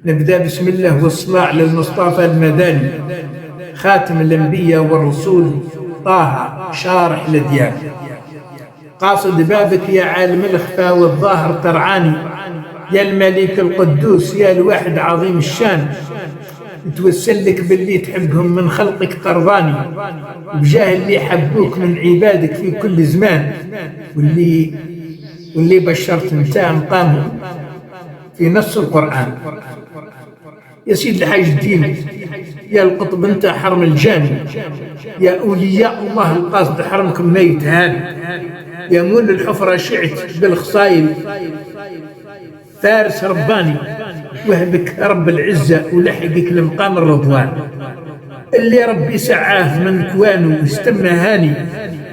نبدأ بسم الله والصلاة على المصطفى المدني خاتم الأنبياء والرسول طه شارح الأديان. قاصد بابك يا عالم الخفاء والظاهر ترعاني، يا الملك القدوس يا الواحد عظيم الشان، نتوسل لك باللي تحبهم من خلقك ترضاني، بجاه اللي حبوك من عبادك في كل زمان، واللي بشرت انت مقامهم في نص القرآن. يا سيد الحاج الدين يا القطب انت حرم الجاني، يا أولياء الله القاصد حرمكم ما يتهاني، يا مول الحفرة شعت بالخصايل فارس رباني، وهبك رب العزة ولحقك لمقام الرضوان، اللي ربي سعاه من كوانه واستمى هاني،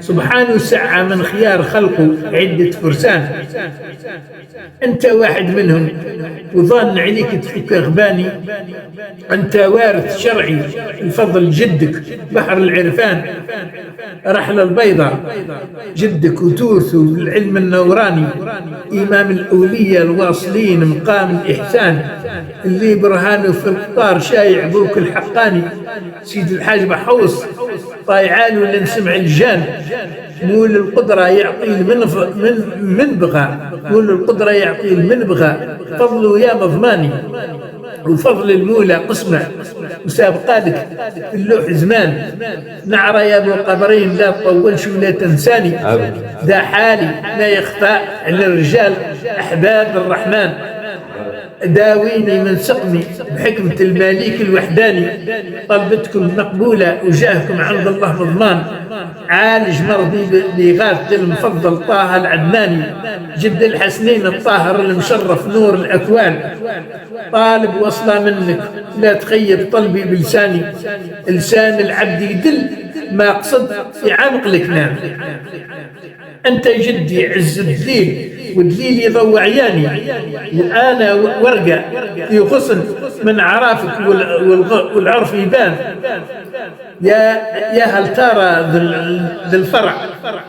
سبحانه سعى من خيار خلقه عدة فرسان، انت واحد منهم وظن عليك تفك اغباني، انت وارث شرعي الفضل جدك بحر العرفان، رحل البيضاء جدك وتورث العلم النوراني، امام الاولياء الواصلين مقام الاحسان، اللي برهانه في القطار شايع بوك الحقاني، سيد الحاج بحوص طايعان ولا نسمع الجان، مول القدرة يعطي من بغى، مول القدرة يعطي المنبغى، فضله يا مضماني وفضل المولى قسمه، وسابقالك اللوح زمان، نعرى يا ابو قبرين لا تطولش ولا تنساني، ذا حالي لا يخفى على الرجال احباب الرحمن، داويني من سقمي بحكمة المليك الوحداني، طلبتكم مقبولة وجاهكم عند الله مضمان، عالج مرضي بغاثة المفضل طه العدناني، جد الحسنين الطاهر المشرف نور الأكوان، طالب وصلة منك لا تخيب طلبي بلساني، لسان العبد يدل ما قصد في عمق الكنان، أنت جدي عز الدليل والدليل يضوى عياني، وأنا ورقة في غصن من عرافك والعرف يبان، يا هل ترى ذا الفرع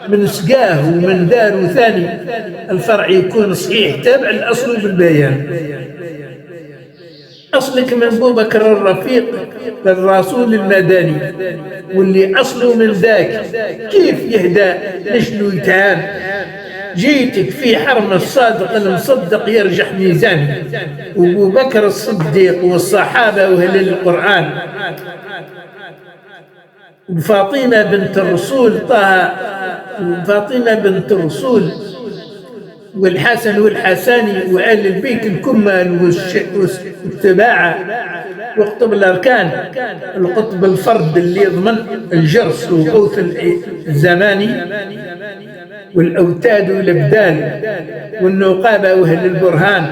من سقاه ومن دار ثاني، الفرع يكون صحيح تابع الأصل بالبيان، أصلك من أبو بكر الرفيق للرسول المدني، واللي أصله من ذاك كيف يهدى نشلو يتعان، جيتك في حرم الصادق المصدق يرجح ميزاني، وابو بكر الصديق والصحابة وأهل القرآن، وفاطمة بنت الرسول طه، وفاطمة بنت الرسول والحسن والحساني وآل البيت الكمال والتباعة، وقطب الأركان القطب الفرد اللي يضمن الجرس وغوث الزماني، والأوتاد والأبدال والنقابة وأهل البرهان،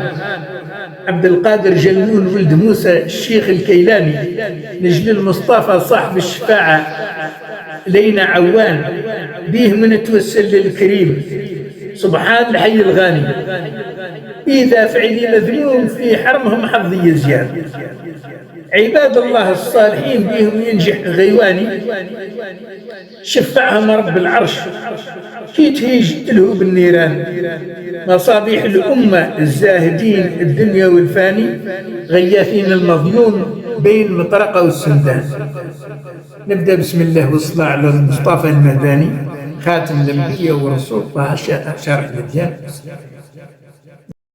عبد القادر جلول ولد موسى الشيخ الكيلاني، نجل المصطفى صاحب الشفاعة لينا عوان، بيه من توسل للكريم سبحان الحي الغاني، إذا فعلي مذموم في حرمهم حظي زياد، عباد الله الصالحين بهم ينجح غيواني، شفعهم رب العرش كي تهيج له بالنيران، مصابيح الأمة الزاهدين الدنيا والفاني، غياثين المظنون بين المطرقة والسندان. نبدأ بسم الله والصلاة على المصطفى المدني خاتم الأنبياء والرسول طه شارح الأديان.